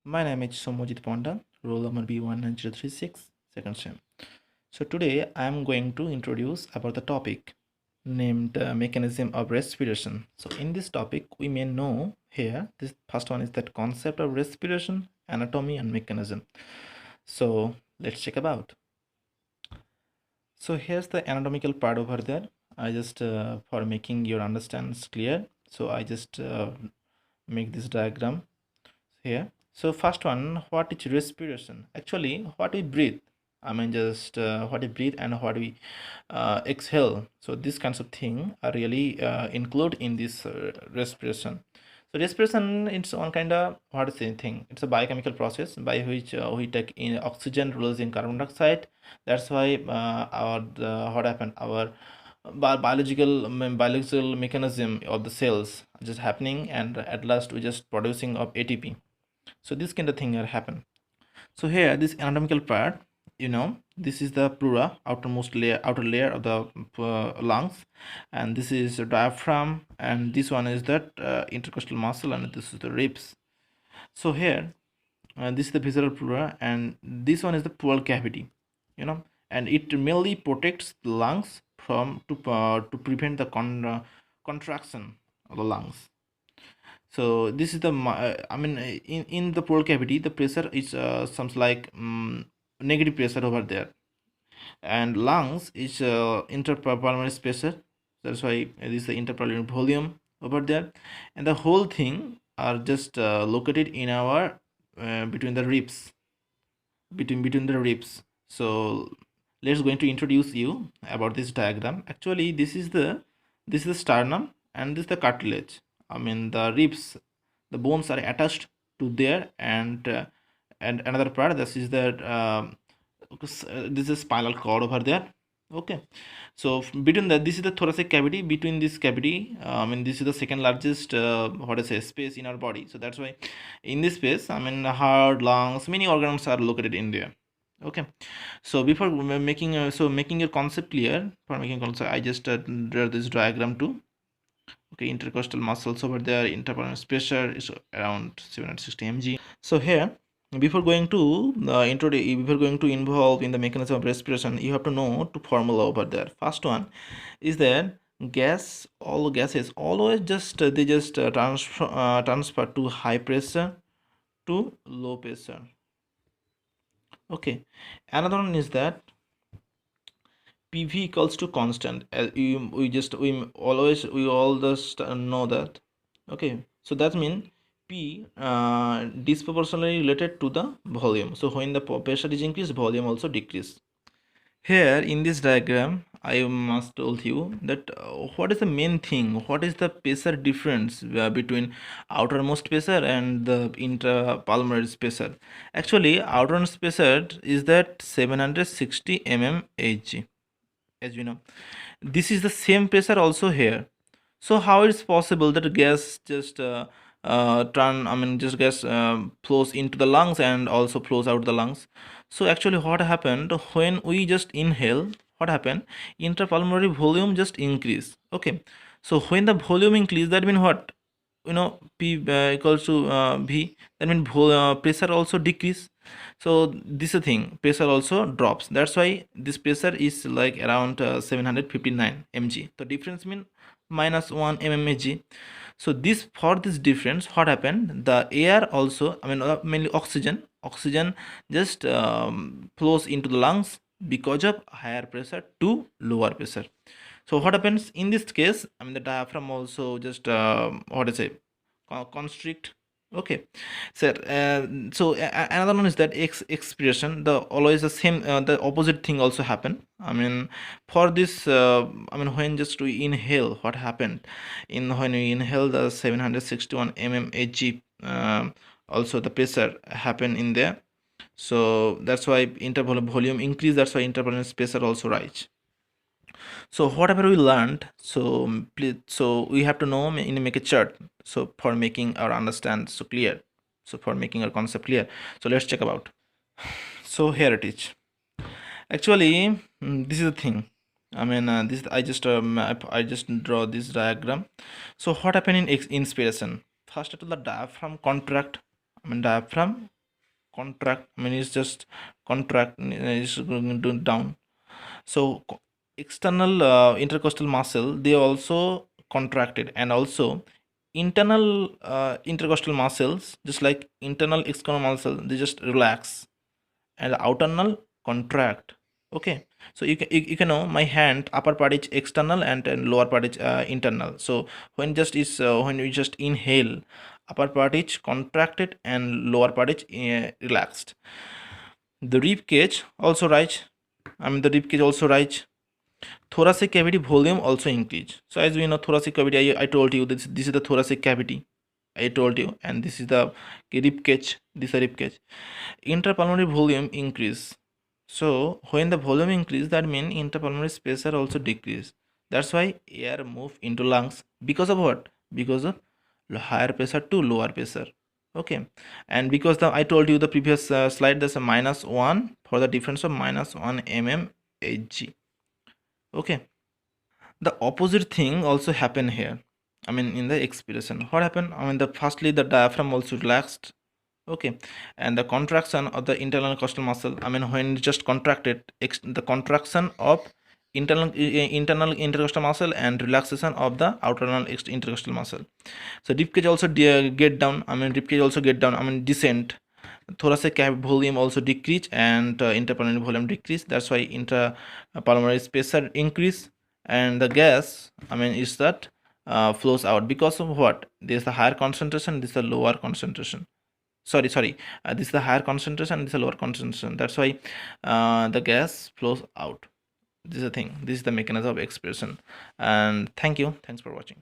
My name is Somojit Ponda, roll number B19036, second sem. So today I am going to introduce about the topic named mechanism of respiration. So in this topic we may know here this first one is that concept of respiration, anatomy and mechanism. So let's check about. So here's the anatomical part over there. I just for making your understandings clear. So I just make this diagram here. So first one, what is respiration? Actually, what we breathe. I mean, just what we breathe and what we exhale. So these kinds of thing are really include in this respiration. So respiration, it's one kind of what is the thing? It's a biochemical process by which we take in oxygen, releasing carbon dioxide. That's why what happened our biological mechanism of the cells just happening, and at last we just producing of ATP. So this kind of thing will happen. So here this anatomical part, this is the pleura, outer layer of the lungs, and this is the diaphragm, and this one is that intercostal muscle, and this is the ribs. So here this is the visceral pleura, and this one is the pleural cavity, and it mainly protects the lungs from to prevent the contraction of the lungs. So this is the I mean in the pleural cavity the pressure is sounds like negative pressure over there, and lungs is interpulmonary pressure. That's why this is the interpulmonary volume over there, and the whole thing are just located in our between the ribs, between the ribs. So let's going to introduce you about this diagram. Actually this is the sternum, and this is the cartilage. I mean the ribs, the bones are attached to there, and another part, this is the this is spinal cord over there. Okay, so between that, this is the thoracic cavity. Between this cavity, I mean this is the second largest what I say space in our body. So that's why in this space, I mean heart, lungs, many organs are located in there. Okay, so before making making your concept clear, for making concept, I just draw this diagram too. Okay, intercostal muscles over there, interpulmonary pressure is around 760 mg. So here, before going to before going to involve in the mechanism of respiration, you have to know two formula over there. First one is that all gases always just they just transfer to high pressure to low pressure. Okay, another one is that PV equals to constant. We all just know that. Okay, so that means P disproportionately related to the volume. So when the pressure is increased, volume also decrease. Here in this diagram, I must told you that what is the main thing, what is the pressure difference between outermost pressure and the intrapulmonary pressure. Actually, outermost pressure is that 760 mmHg, as we know. This is the same pressure also here. So how it's possible that gas just just gas flows into the lungs and also flows out the lungs? So actually what happened when we just inhale, what happened, intrapulmonary volume just increase. Okay, so when the volume increase, that means what, P equals to V, that means pressure also decrease. So this is the thing, pressure also drops. That's why this pressure is like around 759 mg. The difference mean minus 1 mmHg. So this, for this difference, what happened, the air also, I mean mainly oxygen just flows into the lungs because of higher pressure to lower pressure. So what happens in this case, I mean the diaphragm also just what to say, constrict. Okay, so another one is that expiration, the always the same the opposite thing also happen. I mean for this I mean when just we inhale, what happened in when we inhale the 761 mmHg, also the pressure happen in there. So that's why interval volume increase, that's why interval pressure also rise. So whatever we learned, so so we have to know in make a chart, so for making our understand so clear, so for making our concept clear. So let's check about. So here it is. Actually this is the thing. I mean this I just draw this diagram. So what happened in inspiration? First of all, the diaphragm contract, I mean diaphragm contract, I mean it's just contract, is going to down. So external intercostal muscle, they also contracted, and also internal intercostal muscles, just like internal external muscle, they just relax, and the outernal contract. Okay, so you can know my hand upper part is external and lower part is internal. So when you just inhale, upper part is contracted and lower part is relaxed. The rib cage also rise, I mean the rib cage also rise. Thoracic cavity volume also increase. So as we know, thoracic cavity, I told you this is the thoracic cavity, I told you, and this is the rib cage, this is the rib cage. Interpulmonary volume increase. So when the volume increase, that means interpulmonary pressure also decrease. That's why air move into lungs, because of what? Because of higher pressure to lower pressure. Okay, and because I told you the previous slide, there's a -1 for the difference of -1 mm Hg. Okay, the opposite thing also happen here, I mean in the expiration. What happened? I mean the firstly the diaphragm also relaxed. Okay, and the contraction of the internal costal muscle, I mean when it just contracted, the contraction of internal intercostal muscle and relaxation of the outer intercostal muscle. So rib cage also get down, I mean rib cage also get down, I mean descent. Thoracic volume also decrease, and interpulmonary volume decrease. That's why intrapulmonary pressure increase, and the gas, I mean is that flows out because of what? There's a higher concentration, this is a lower concentration. Sorry, this is the higher concentration, this is a lower concentration. That's why the gas flows out. This is the thing, this is the mechanism of expression. And thanks for watching.